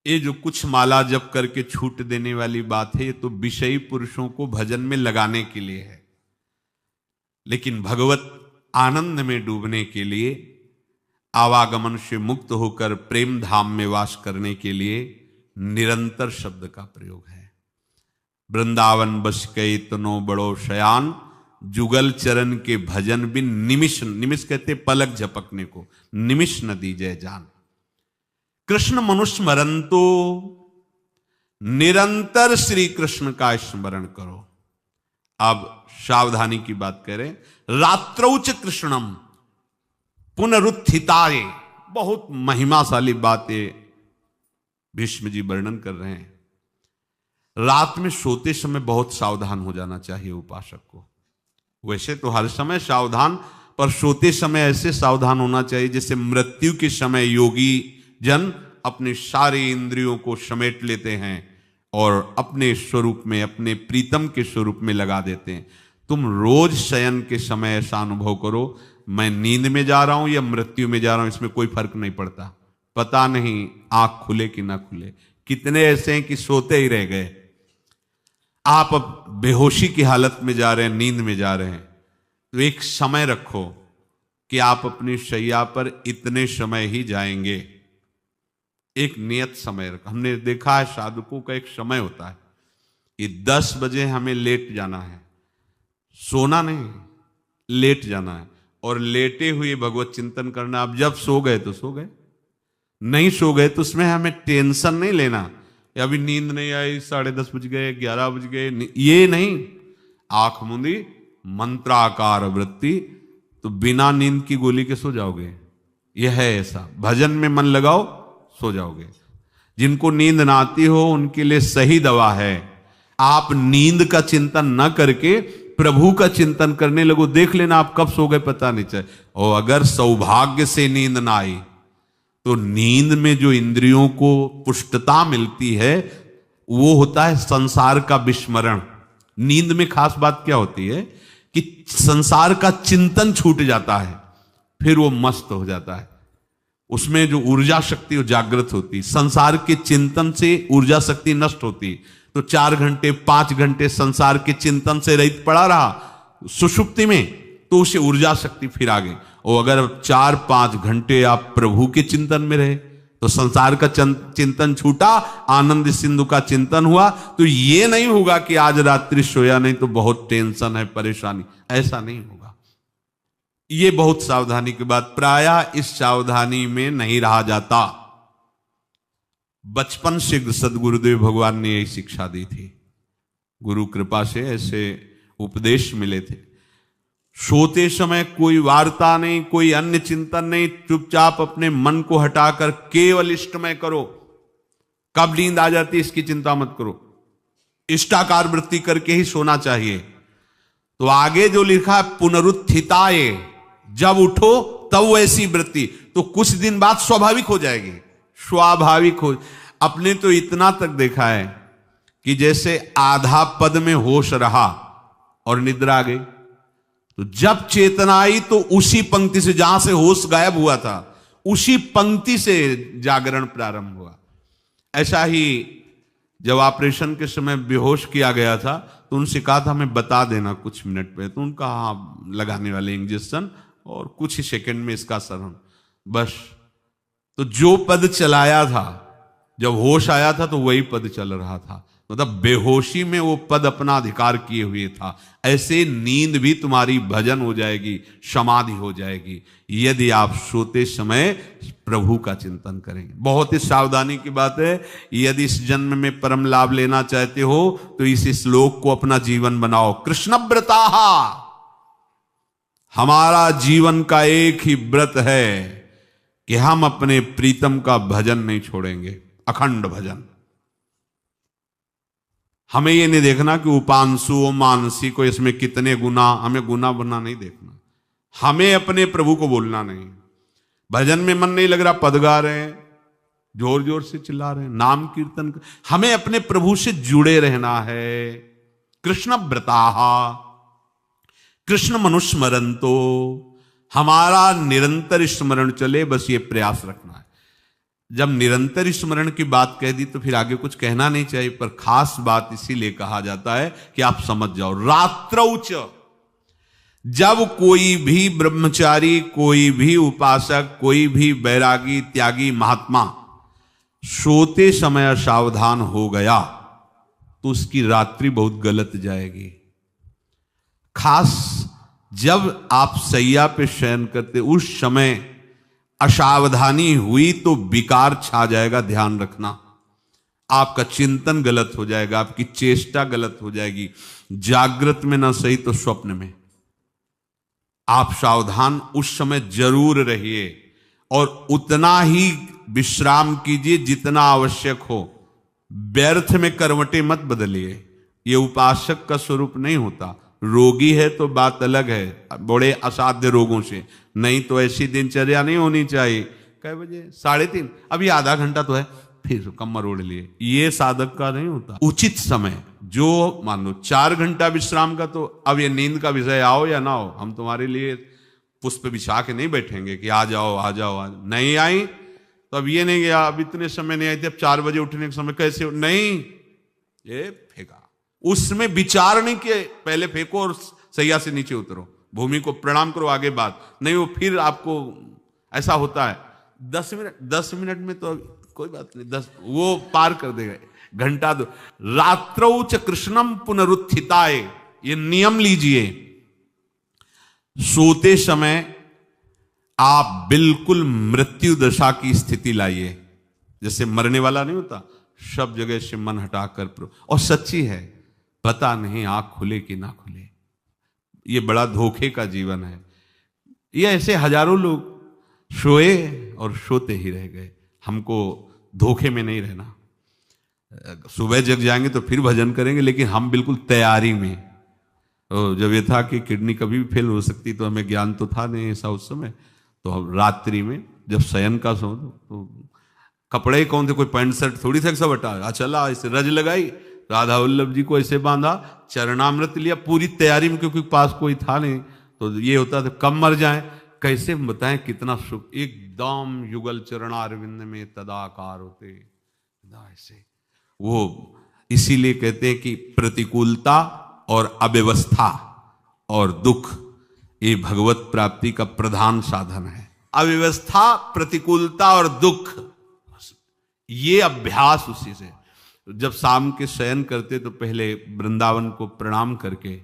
ये जो कुछ माला जप करके छूट देने वाली बात है, ये तो विषयी पुरुषों को भजन में लगाने के लिए है। लेकिन भगवत आनंद में डूबने के लिए, आवागमन से मुक्त होकर प्रेम धाम में वास करने के लिए निरंतर शब्द का प्रयोग है। वृंदावन बस कई तनो बड़ो शयान, जुगल चरण के भजन बिन निमिष, निमिष कहते पलक झपकने को, निमिष न दीजय जान। कृष्ण मनुस्मरण तो निरंतर श्री कृष्ण का स्मरण करो। अब सावधानी की बात करें। रात्रौच कृष्णम पुनरुत्थिताये, बहुत महिमाशाली बातें भीष्म जी वर्णन कर रहे हैं। रात में सोते समय बहुत सावधान हो जाना चाहिए उपासक को। वैसे तो हर समय सावधान, पर सोते समय ऐसे सावधान होना चाहिए जैसे मृत्यु के समय योगी जन अपने सारे इंद्रियों को समेट लेते हैं और अपने स्वरूप में, अपने प्रीतम के स्वरूप में लगा देते हैं। तुम रोज शयन के समय ऐसा अनुभव करो, मैं नींद में जा रहा हूं या मृत्यु में जा रहा हूं, इसमें कोई फर्क नहीं पड़ता। पता नहीं आंख खुले कि ना खुले। कितने ऐसे हैं कि सोते ही रह गए। आप अब बेहोशी की हालत में जा रहे हैं, नींद में जा रहे हैं, तो एक समय रखो कि आप अपनी शैया पर इतने समय ही जाएंगे। एक नियत समय रखो। हमने देखा है साधकों का एक समय होता है कि 10 बजे हमें लेट जाना है, सोना नहीं, लेट जाना है, और लेटे हुए भगवत चिंतन करना। अब जब सो गए तो सो गए, नहीं सो गए तो उसमें हमें टेंशन नहीं लेना। अभी नींद नहीं आई, 10:30 बज गए, 11 बज गए, ये नहीं। आंख मूंदी, मंत्राकार वृत्ति, तो बिना नींद की गोली के सो जाओगे। यह है ऐसा। भजन में मन लगाओ, सो जाओगे। जिनको नींद ना आती हो उनके लिए सही दवा है, आप नींद का चिंतन न करके प्रभु का चिंतन करने लगो। देख लेना आप कब सो गए पता नहीं चले। और अगर सौभाग्य से नींद ना आई तो नींद में जो इंद्रियों को पुष्टता मिलती है वो होता है संसार का विस्मरण। नींद में खास बात क्या होती है कि संसार का चिंतन छूट जाता है, फिर वो मस्त हो जाता है। उसमें जो ऊर्जा शक्ति वो जागृत होती, संसार के चिंतन से ऊर्जा शक्ति नष्ट होती। तो 4 घंटे 5 घंटे संसार के चिंतन से रहित पड़ा रहा सुषुप्ति में, तो उसे ऊर्जा शक्ति फिर आ गई। और अगर 4-5 घंटे आप प्रभु के चिंतन में रहे तो संसार का चिंतन छूटा, आनंद सिंधु का चिंतन हुआ। तो ये नहीं होगा कि आज रात्रि सोया नहीं तो बहुत टेंशन है, परेशानी, ऐसा नहीं होगा। ये बहुत सावधानी की बात, प्रायः इस सावधानी में नहीं रहा जाता। बचपन से सदगुरुदेव भगवान ने यही शिक्षा दी थी, गुरु कृपा से ऐसे उपदेश मिले थे। सोते समय कोई वार्ता नहीं, कोई अन्य चिंतन नहीं, चुपचाप अपने मन को हटाकर केवल इष्टमय करो। कब नींद आ जाती इसकी चिंता मत करो, इष्टाकार वृत्ति करके ही सोना चाहिए। तो आगे जो लिखा है पुनरुत्थिताय, जब उठो तब वैसी वृत्ति, तो कुछ दिन बाद स्वाभाविक हो जाएगी, स्वाभाविक हो। अपने तो इतना तक देखा है कि जैसे आधा पद में होश रहा और निद्रा आ गई, तो जब चेतना आई तो उसी पंक्ति से, जहां से होश गायब हुआ था, उसी पंक्ति से जागरण प्रारंभ हुआ। ऐसा ही जब ऑपरेशन के समय बेहोश किया गया था तो उनसे कहा था हमें बता देना कुछ मिनट पे, तो उनका हाँ लगाने वाले इंजेक्शन और कुछ ही सेकंड में इसका सरन, बस। तो जो पद चलाया था, जब होश आया था तो वही पद चल रहा था, मतलब बेहोशी में वो पद अपना अधिकार किए हुए था। ऐसे नींद भी तुम्हारी भजन हो जाएगी, समाधि हो जाएगी, यदि आप सोते समय प्रभु का चिंतन करेंगे। बहुत ही सावधानी की बात है। यदि इस जन्म में परम लाभ लेना चाहते हो तो इस श्लोक को अपना जीवन बनाओ। कृष्णव्रताः, हमारा जीवन का एक ही व्रत है कि हम अपने प्रीतम का भजन नहीं छोड़ेंगे, अखंड भजन। हमें ये नहीं देखना कि उपांशु मानसी को इसमें कितने गुना, हमें गुना बना नहीं देखना। हमें अपने प्रभु को बोलना नहीं। भजन में मन नहीं लग रहा, पद गा रहे हैं, जोर जोर से चिल्ला रहे हैं, नाम कीर्तन, हमें अपने प्रभु से जुड़े रहना है। कृष्ण व्रताः कृष्ण मनुस्मरन्तो, हमारा निरंतर स्मरण चले, बस ये प्रयास रखना है। जब निरंतर स्मरण की बात कह दी तो फिर आगे कुछ कहना नहीं चाहिए, पर खास बात इसीलिए कहा जाता है कि आप समझ जाओ। रात्रौच, जब कोई भी ब्रह्मचारी, कोई भी उपासक, कोई भी बैरागी त्यागी महात्मा सोते समय असावधान हो गया तो उसकी रात्रि बहुत गलत जाएगी। खास जब आप सैया पे शयन करते उस समय असावधानी हुई तो विकार छा जाएगा, ध्यान रखना। आपका चिंतन गलत हो जाएगा, आपकी चेष्टा गलत हो जाएगी। जागृत में ना सही तो स्वप्न में आप सावधान उस समय जरूर रहिए और उतना ही विश्राम कीजिए जितना आवश्यक हो। व्यर्थ में करवटें मत बदलिए, ये उपासक का स्वरूप नहीं होता। रोगी है तो बात अलग है, बड़े असाध्य रोगों से, नहीं तो ऐसी दिनचर्या नहीं होनी चाहिए। कै बजे? 3:30, अभी आधा घंटा तो है, फिर कमर ओढ़ लिए, ये साधक का नहीं होता। उचित समय, जो मान लो 4 घंटा विश्राम का, तो अब ये नींद का विषय आओ या ना हो, हम तुम्हारे लिए पुष्प बिछा के नहीं बैठेंगे कि आ जाओ आ जाओ आ जाओ। नहीं आई तो अब ये नहीं गया, अब इतने समय नहीं आई थी, अब 4 बजे उठने के समय कैसे हो? नहीं, ये फेंका। उसमें विचार नहीं किए, पहले फेंको और सैया से नीचे उतरो, भूमि को प्रणाम करो, आगे बात नहीं। वो फिर आपको ऐसा होता है 10 मिनट में तो कोई बात नहीं, 10 वो पार कर देगा, घंटा दो। रात्रौ च कृष्णम पुनरुत्थिताय, ये नियम लीजिए। सोते समय आप बिल्कुल मृत्यु दशा की स्थिति लाइए, जैसे मरने वाला नहीं होता, सब जगह से मन हटाकर। और सच्ची है, पता नहीं आंख खुले कि ना खुले, ये बड़ा धोखे का जीवन है। ये ऐसे हजारों लोग सोए और सोते ही रह गए। हमको धोखे में नहीं रहना। सुबह जग जाएंगे तो फिर भजन करेंगे, लेकिन हम बिल्कुल तैयारी में। तो जब ये था कि किडनी कभी भी फेल हो सकती, तो हमें ज्ञान तो था नहीं ऐसा उस समय, तो हम रात्रि में जब शयन का सो तो कपड़े कौन थे, कोई पैंट शर्ट थोड़ी थे सब हटा, चला ऐसे रज लगाई, राधा वल्लभ जी को ऐसे बांधा, चरणामृत लिया, पूरी तैयारी में, क्योंकि पास कोई था नहीं, तो ये होता था कब मर जाए। कैसे बताएं कितना सुख, एकदम युगल चरणारविंद में तदाकार होते ऐसे वो। इसीलिए कहते हैं कि प्रतिकूलता और अव्यवस्था और दुख ये भगवत प्राप्ति का प्रधान साधन है। अव्यवस्था, प्रतिकूलता और दुख, ये अभ्यास उसी से। जब शाम के शयन करते तो पहले वृंदावन को प्रणाम करके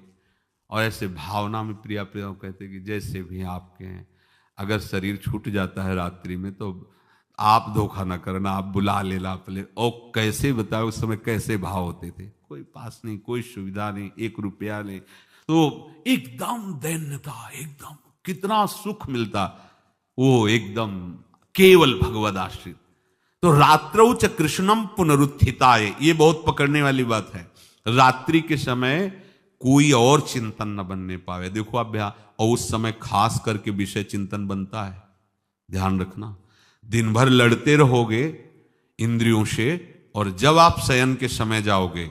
और ऐसे भावना में प्रिया प्रिया कहते कि जैसे भी आपके हैं, अगर शरीर छूट जाता है रात्रि में तो आप धोखा ना करना, आप बुला लेना अपने। और कैसे बताओ उस समय कैसे भाव होते थे, कोई पास नहीं, कोई सुविधा नहीं, 1 रुपया नहीं, तो एकदम दैन्यता, एकदम कितना सुख मिलता, वो एकदम केवल भगवद आश्रित। तो रात्रौ च कृष्णम पुनरुत्थिताय, ये बहुत पकड़ने वाली बात है। रात्रि के समय कोई और चिंतन न बनने पावे। देखो अभ्यास, और उस समय खास करके विषय चिंतन बनता है, ध्यान रखना। दिन भर लड़ते रहोगे इंद्रियों से, और जब आप शयन के समय जाओगे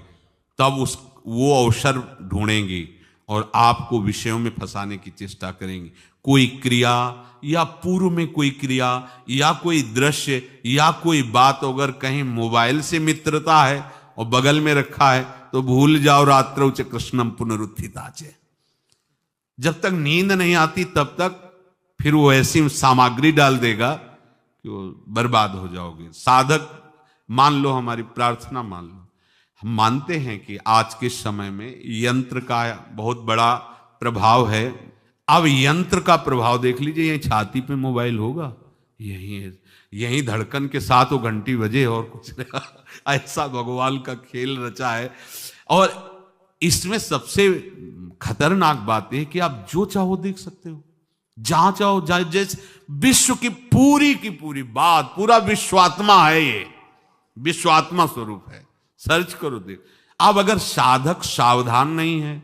तब वो अवसर ढूंढेंगी और आपको विषयों में फंसाने की चेष्टा करेंगी। कोई क्रिया या पूर्व में कोई क्रिया या कोई दृश्य या कोई बात, अगर कहीं मोबाइल से मित्रता है और बगल में रखा है तो भूल जाओ, रात्रौ च कृष्णम पुनरुत्थिताचे। जब तक नींद नहीं आती तब तक फिर वो ऐसी सामग्री डाल देगा कि वो बर्बाद हो जाओगे। साधक मान लो, हमारी प्रार्थना मान लो, हम मानते हैं कि आज के समय में यंत्र का बहुत बड़ा प्रभाव है। अब यंत्र का प्रभाव देख लीजिए, यही छाती पे मोबाइल होगा, यही धड़कन के साथ वो घंटी बजे और कुछ नहीं। ऐसा भगवान का खेल रचा है। और इसमें सबसे खतरनाक बात है कि आप जो चाहो देख सकते हो, जहां चाहो, जैसे विश्व की पूरी बात, पूरा विश्वात्मा है, ये विश्वात्मा स्वरूप है, सर्च करो देख। अब अगर साधक सावधान नहीं है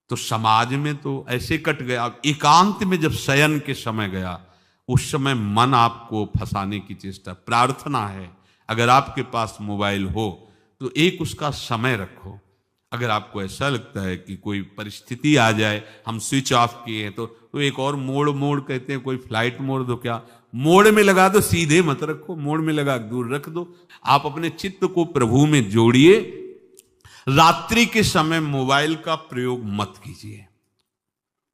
तो समाज में तो ऐसे कट गया। अब एकांत में जब शयन के समय गया, उस समय मन आपको फंसाने की चेष्टा। प्रार्थना है, अगर आपके पास मोबाइल हो तो एक उसका समय रखो। अगर आपको ऐसा लगता है कि कोई परिस्थिति आ जाए, हम स्विच ऑफ किए हैं, तो एक और मोड कहते हैं, कोई फ्लाइट मोड दो, क्या मोड में लगा दो, सीधे मत रखो, मोड में लगा दूर रख दो। आप अपने चित्त को प्रभु में जोड़िए। रात्रि के समय मोबाइल का प्रयोग मत कीजिए।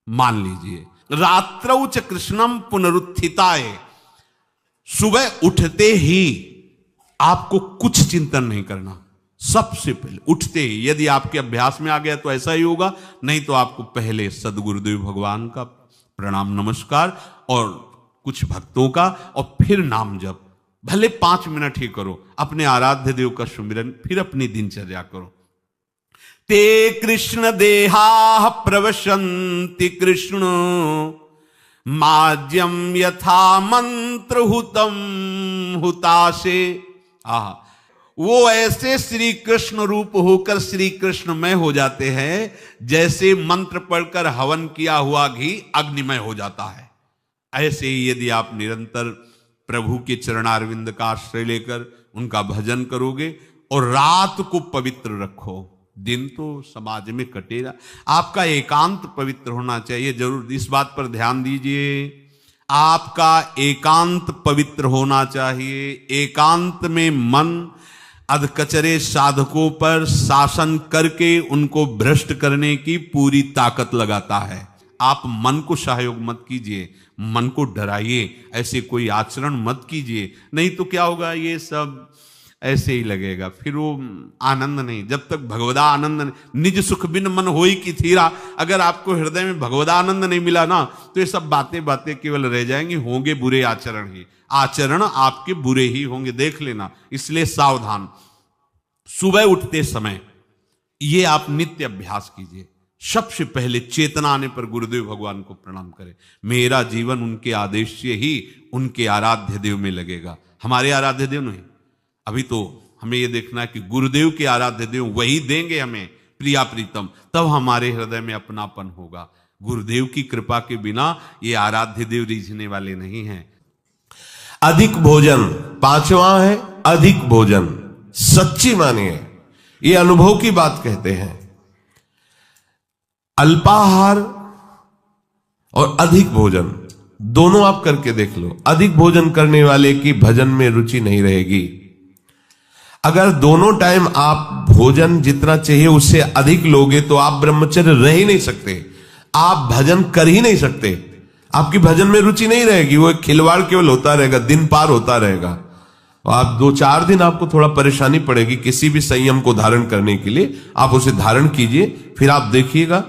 मान लीजिए रात्रौ च कृष्णम पुनरुत्थिताय, सुबह उठते ही आपको कुछ चिंतन नहीं करना। सबसे पहले उठते ही, यदि आपके अभ्यास में आ गया तो ऐसा ही होगा, नहीं तो आपको पहले सदगुरुदेव भगवान का प्रणाम नमस्कार और कुछ भक्तों का, और फिर नाम जप, भले 5 मिनट ही करो, अपने आराध्य देव का सुमिरन, फिर अपनी दिनचर्या करो। ते कृष्ण देहा प्रवशन्ति कृष्ण माज्यम यथा मंत्र हुतम हुताशे। वो ऐसे श्री कृष्ण रूप होकर श्री कृष्णमय हो जाते हैं जैसे मंत्र पढ़कर हवन किया हुआ घी अग्निमय हो जाता है। ऐसे ही यदि आप निरंतर प्रभु के चरणारविंद का आश्रय लेकर उनका भजन करोगे और रात को पवित्र रखो, दिन तो समाज में कटेगा, आपका एकांत पवित्र होना चाहिए। जरूर इस बात पर ध्यान दीजिए, आपका एकांत पवित्र होना चाहिए। एकांत में मन अधकचरे साधकों पर शासन करके उनको भ्रष्ट करने की पूरी ताकत लगाता है। आप मन को सहयोग मत कीजिए, मन को डराइए, ऐसे कोई आचरण मत कीजिए, नहीं तो क्या होगा, ये सब ऐसे ही लगेगा, फिर वो आनंद नहीं। जब तक भगवदा आनंद नहीं, निज सुख बिन मन होई की थीरा, अगर आपको हृदय में भगवदा आनंद नहीं मिला ना, तो ये सब बातें केवल रह जाएंगी, होंगे बुरे आचरण ही, आचरण आपके बुरे ही होंगे, देख लेना। इसलिए सावधान। सुबह उठते समय ये आप नित्य अभ्यास कीजिए। सबसे पहले चेतना आने पर गुरुदेव भगवान को प्रणाम करें। मेरा जीवन उनके आदेश से ही उनके आराध्य देव में लगेगा। हमारे आराध्य देव नहीं, अभी तो हमें यह देखना है कि गुरुदेव के आराध्य देव वही देंगे हमें प्रिया प्रीतम, तब हमारे हृदय में अपनापन होगा। गुरुदेव की कृपा के बिना ये आराध्य देव रिझने वाले नहीं हैं। अधिक भोजन, पांचवा है अधिक भोजन। सच्ची मानिए, ये अनुभव की बात कहते हैं। अल्पाहार और अधिक भोजन दोनों आप करके देख लो। अधिक भोजन करने वाले की भजन में रुचि नहीं रहेगी। अगर दोनों टाइम आप भोजन जितना चाहिए उससे अधिक लोगे तो आप ब्रह्मचर्य रह ही नहीं सकते, आप भजन कर ही नहीं सकते, आपकी भजन में रुचि नहीं रहेगी। वो एक खिलवाड़ केवल होता रहेगा, दिन पार होता रहेगा। आप 2-4 दिन आपको थोड़ा परेशानी पड़ेगी किसी भी संयम को धारण करने के लिए। आप उसे धारण कीजिए, फिर आप देखिएगा।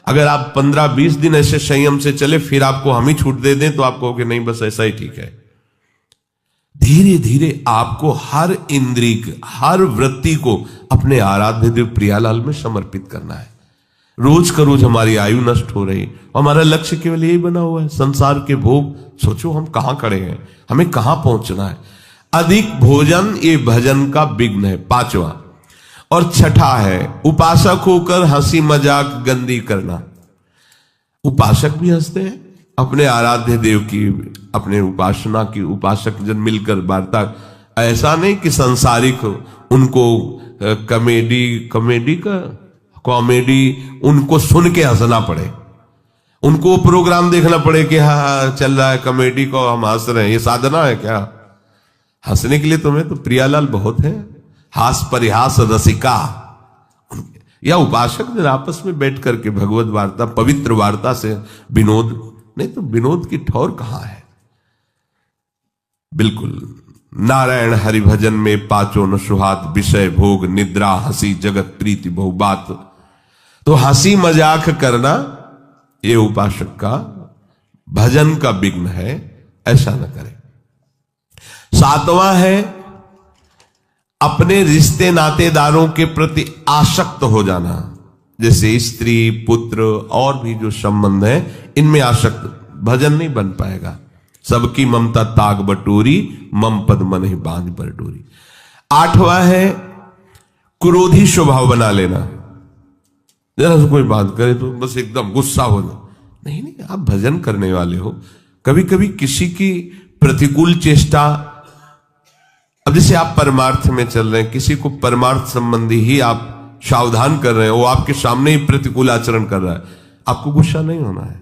अगर आप 15-20 दिन ऐसे संयम से चले, फिर आपको हम ही छूट दे दें तो आप कहोगे नहीं बस ऐसा ही ठीक है। धीरे धीरे आपको हर इंद्रिय, हर वृत्ति को अपने आराध्य देव प्रियालाल में समर्पित करना है। रोज का रोज हमारी आयु नष्ट हो रही, हमारा लक्ष्य केवल यही बना हुआ है, संसार के भोग। सोचो हम कहां खड़े हैं, हमें कहां पहुंचना है। अधिक भोजन ये भजन का विघ्न है, पांचवा। और छठा है उपासक होकर हंसी मजाक गंदी करना। उपासक भी हंसते हैं अपने आराध्य देव की, अपने उपासना की, उपासक जन मिलकर वार्ता। ऐसा नहीं कि सांसारिक उनको कॉमेडी उनको सुन के हंसना पड़े, उनको प्रोग्राम देखना पड़े कि हाँ चल रहा है कॉमेडी को हम हंस रहे हैं। ये साधना है क्या? हंसने के लिए तुम्हें तो प्रियालाल बहुत है, हास परिहास रसिका। या उपासक जन आपस में बैठ करके भगवत वार्ता, पवित्र वार्ता से विनोद, नहीं तो विनोद की ठौर कहां है। बिल्कुल नारायण हरि भजन में पांचों न सुहात, विषय भोग निद्रा हंसी जगत प्रीति बहुबात। तो हंसी मजाक करना ये उपासक का भजन का विघ्न है, ऐसा न करें। सातवां है अपने रिश्ते नातेदारों के प्रति आसक्त हो जाना, जैसे स्त्री पुत्र और भी जो संबंध है इनमें आसक्त। भजन नहीं बन पाएगा। सबकी ममता ताग बटोरी, मम पद मन ही बांध पर डोरी। आठवां है क्रोधी स्वभाव बना लेना। जरा से कोई बात करे तो बस एकदम गुस्सा होना। नहीं नहीं, आप भजन करने वाले हो। कभी कभी किसी की प्रतिकूल चेष्टा, अब जैसे आप परमार्थ में चल रहे हैं, किसी को परमार्थ संबंधी ही आप सावधान कर रहे हैं, वो आपके सामने ही प्रतिकूल आचरण कर रहा है, आपको गुस्सा नहीं होना है।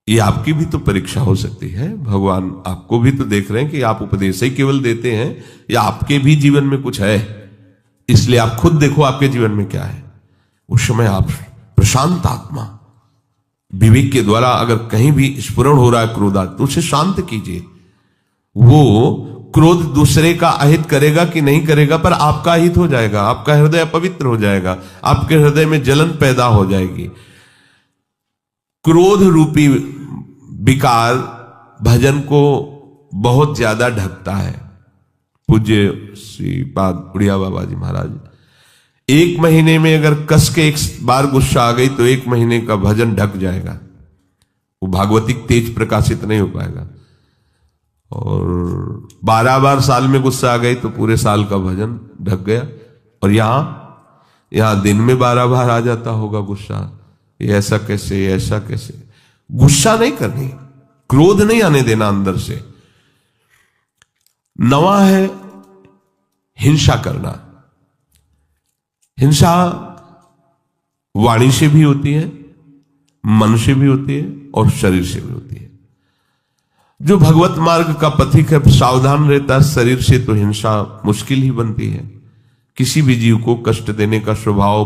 ये आपकी भी तो परीक्षा हो सकती है। भगवान आपको भी तो देख रहे हैं कि आप उपदेश ही केवल देते हैं या आपके भी जीवन में कुछ है। इसलिए आप खुद देखो आपके जीवन में क्या है। उस समय आप प्रशांत आत्मा विवेक के द्वारा अगर कहीं भी स्फुरण हो रहा है क्रोधा, तो उसे शांत कीजिए। वो क्रोध दूसरे का अहित करेगा कि नहीं करेगा, पर आपका हित हो जाएगा, आपका हृदय अपवित्र हो जाएगा, आपके हृदय में जलन पैदा हो जाएगी। क्रोध रूपी विकार भजन को बहुत ज्यादा ढकता है। पूज्य श्री पाद बुढ़िया बाबा जी महाराज, 1 महीने में अगर कस के 1 बार गुस्सा आ गई तो 1 महीने का भजन ढक जाएगा। वो भागवतिक तेज प्रकाशित नहीं हो पाएगा। और 12 बार साल में गुस्सा आ गई तो पूरे साल का भजन ढक गया। और यहां दिन में 12 बार आ जाता होगा गुस्सा। ये ऐसा कैसे, ऐसा कैसे? गुस्सा नहीं करनी, क्रोध नहीं आने देना अंदर से। 9वां है हिंसा करना। हिंसा वाणी से भी होती है, मन से भी होती है और शरीर से भी होती है। जो भगवत मार्ग का पथिक है सावधान रहता है। शरीर से तो हिंसा मुश्किल ही बनती है। किसी भी जीव को कष्ट देने का स्वभाव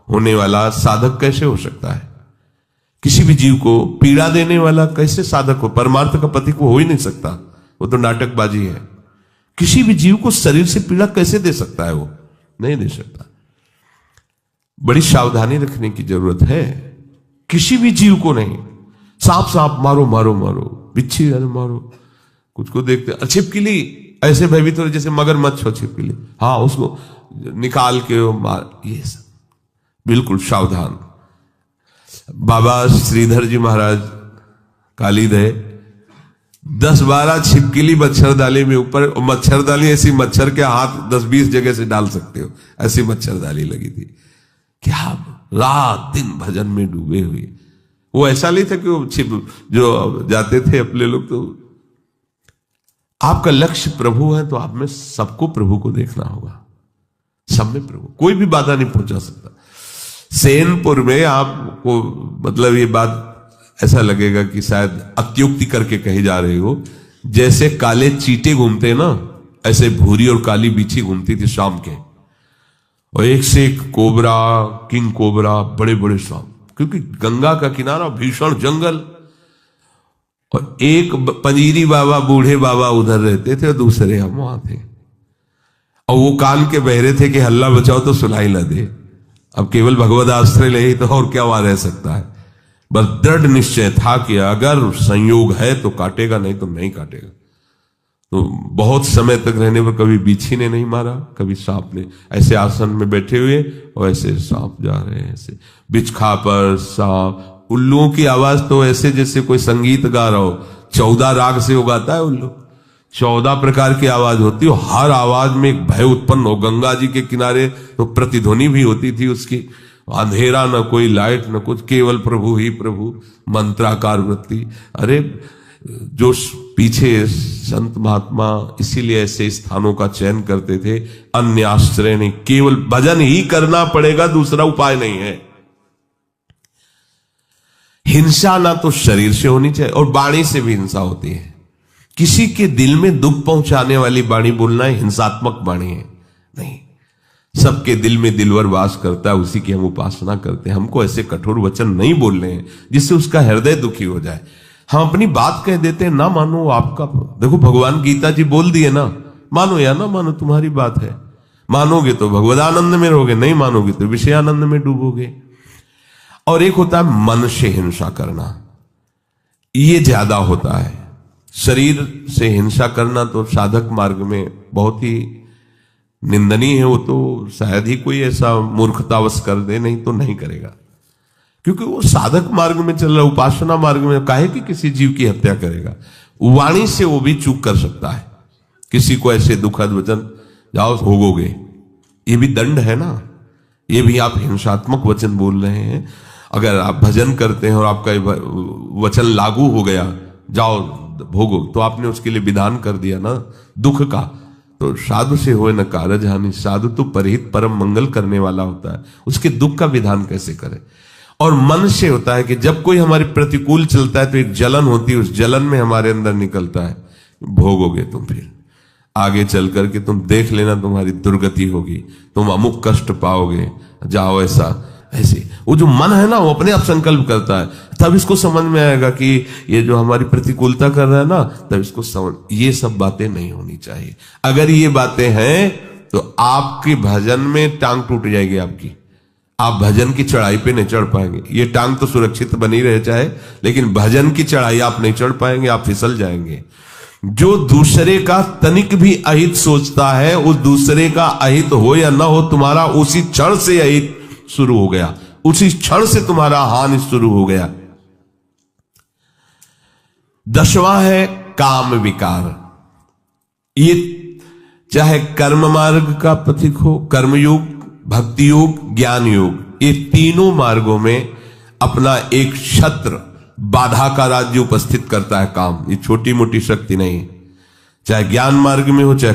होने वाला साधक कैसे हो सकता है? किसी भी जीव को पीड़ा देने वाला कैसे साधक हो? परमार्थ का पथिक वो हो ही नहीं सकता, वो तो नाटकबाजी है। किसी भी जीव को शरीर से पीड़ा कैसे दे सकता है? वो नहीं दे सकता। बड़ी सावधानी रखने की जरूरत है। किसी भी जीव को नहीं। सांप मारो मारो मारो, बिच्छी मारो, कुछ को देखते छिपकली ऐसे भयभीत हो जैसे मगरमच्छ हो छिपकली, हाँ उसको निकाल के मार। ये सब बिल्कुल सावधान। बाबा श्रीधर जी महाराज कालीदय 10-12 छिपकली मच्छरदानी में ऊपर, मच्छरदानी ऐसी मच्छर के हाथ 10-20 जगह से डाल सकते हो, ऐसी मच्छरदानी लगी थी। क्या रात दिन भजन में डूबे हुए। वो ऐसा नहीं था कि वो छिप जो जाते थे अपने लोग तो आपका लक्ष्य प्रभु है तो आप में सबको प्रभु को देखना होगा, सब में प्रभु, कोई भी बाधा नहीं पहुंचा सकता। सेनपुर में आपको मतलब ये बात ऐसा लगेगा कि शायद अत्युक्ति करके कही जा रही हो, जैसे काले चीटे घूमते ना, ऐसे भूरी और काली बिच्छी घूमती थी शाम के, और एक से एक कोबरा, किंग कोबरा, बड़े बड़े सांप, क्योंकि गंगा का किनारा, भीषण जंगल, और एक पंजीरी बाबा, बूढ़े बाबा उधर रहते थे और दूसरे हम वहां थे, और वो कान के बहरे थे कि हल्ला बचाओ तो सुनाई न दे। अब केवल भगवद आश्रय ले ही तो और क्या वहां रह सकता है। बस दृढ़ निश्चय था कि अगर संयोग है तो काटेगा, नहीं तो नहीं काटेगा। तो बहुत समय तक रहने पर कभी बिच्छी ने नहीं मारा, कभी सांप ने। ऐसे आसन में बैठे हुए और ऐसे सांप जा रहे हैं, ऐसे बिछखा पर सांप। उल्लुओं की आवाज तो ऐसे जैसे कोई संगीत गा रहा हो, 14 राग से उगाता है उल्लू, 14 प्रकार की आवाज होती है, हर आवाज में एक भय उत्पन्न हो। गंगा जी के किनारे तो प्रतिध्वनि भी होती थी उसकी, अंधेरा, न कोई लाइट, न कुछ, केवल प्रभु ही प्रभु, मंत्राकार वृत्ति। अरे जो पीछे संत महात्मा इसीलिए ऐसे स्थानों का चयन करते थे, अन्य आश्रय नहीं, केवल भजन ही करना पड़ेगा, दूसरा उपाय नहीं है। हिंसा ना तो शरीर से होनी चाहिए, और वाणी से भी हिंसा होती है। किसी के दिल में दुख पहुंचाने वाली वाणी बोलना हिंसात्मक वाणी है नहीं। सबके दिल में दिलवर वास करता है, उसी की हम उपासना करते हैं। हमको ऐसे कठोर वचन नहीं बोलने हैं जिससे उसका हृदय दुखी हो जाए। हम अपनी बात कह देते हैं, ना मानो आपका, देखो भगवान गीता जी बोल दिए ना, मानो या ना मानो तुम्हारी बात है। मानोगे तो भगवदानंद में रहोगे, नहीं मानोगे तो विषयानंद में डूबोगे। और एक होता है मन से हिंसा करना, ये ज्यादा होता है। शरीर से हिंसा करना तो साधक मार्ग में बहुत ही निंदनीय है, वो तो शायद ही कोई ऐसा मूर्खतावश कर दे, नहीं तो नहीं करेगा, क्योंकि वो साधक मार्ग में चल रहा है। उपासना मार्ग में काहे कि किसी जीव की हत्या करेगा। वाणी से वो भी चूक कर सकता है, किसी को ऐसे दुखद वचन, जाओ भोगोगे, ये भी दंड है ना, ये भी आप हिंसात्मक वचन बोल रहे हैं। अगर आप भजन करते हैं और आपका वचन लागू हो गया, जाओ भोगो, तो आपने उसके लिए विधान कर दिया ना दुख का। तो साधु से होए न कारज हानि, साधु तो परहित परम मंगल करने वाला होता है, उसके दुख का विधान कैसे करे। और मन से होता है कि जब कोई हमारे प्रतिकूल चलता है तो एक जलन होती है, उस जलन में हमारे अंदर निकलता है, भोगोगे तुम, फिर आगे चल करके तुम देख लेना तुम्हारी दुर्गति होगी, तुम अमुक कष्ट पाओगे, जाओ ऐसा ऐसे। वो जो मन है ना, वो अपने आप संकल्प करता है, तब इसको समझ में आएगा कि ये जो हमारी प्रतिकूलता कर रहा है ना, तब इसको समझ, ये सब बातें नहीं होनी चाहिए। अगर ये बातें हैं तो आपके भजन में टांग टूट जाएगी आपकी, आप भजन की चढ़ाई पे नहीं चढ़ पाएंगे। ये टांग तो सुरक्षित बनी रहे चाहे, लेकिन भजन की चढ़ाई आप नहीं चढ़ पाएंगे, आप फिसल जाएंगे। जो दूसरे का तनिक भी अहित सोचता है, उस दूसरे का अहित हो या ना हो, तुम्हारा उसी क्षण से अहित शुरू हो गया, उसी क्षण से तुम्हारा हानि शुरू हो गया। 10वां है काम विकार। ये चाहे कर्म मार्ग का पथिक हो, कर्मयोग, भक्ति योग, ज्ञान योग, ये तीनों मार्गों में अपना एक छत्र, बाधा का राज्य उपस्थित करता है काम। ये छोटी मोटी शक्ति नहीं, चाहे ज्ञान मार्ग में हो, चाहे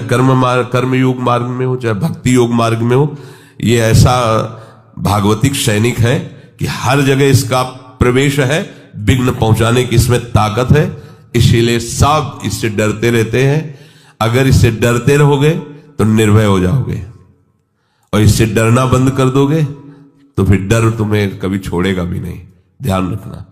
कर्मयोग मार्ग में हो, चाहे भक्ति योग मार्ग में हो। ये ऐसा भागवतिक सैनिक है कि हर जगह इसका प्रवेश है, विघ्न पहुंचाने की इसमें ताकत है, इसीलिए सब इससे डरते रहते हैं। अगर इससे डरते रहोगे तो निर्भय हो जाओगे, और इससे डरना बंद कर दोगे तो फिर डर तुम्हें कभी छोड़ेगा भी नहीं। ध्यान रखना।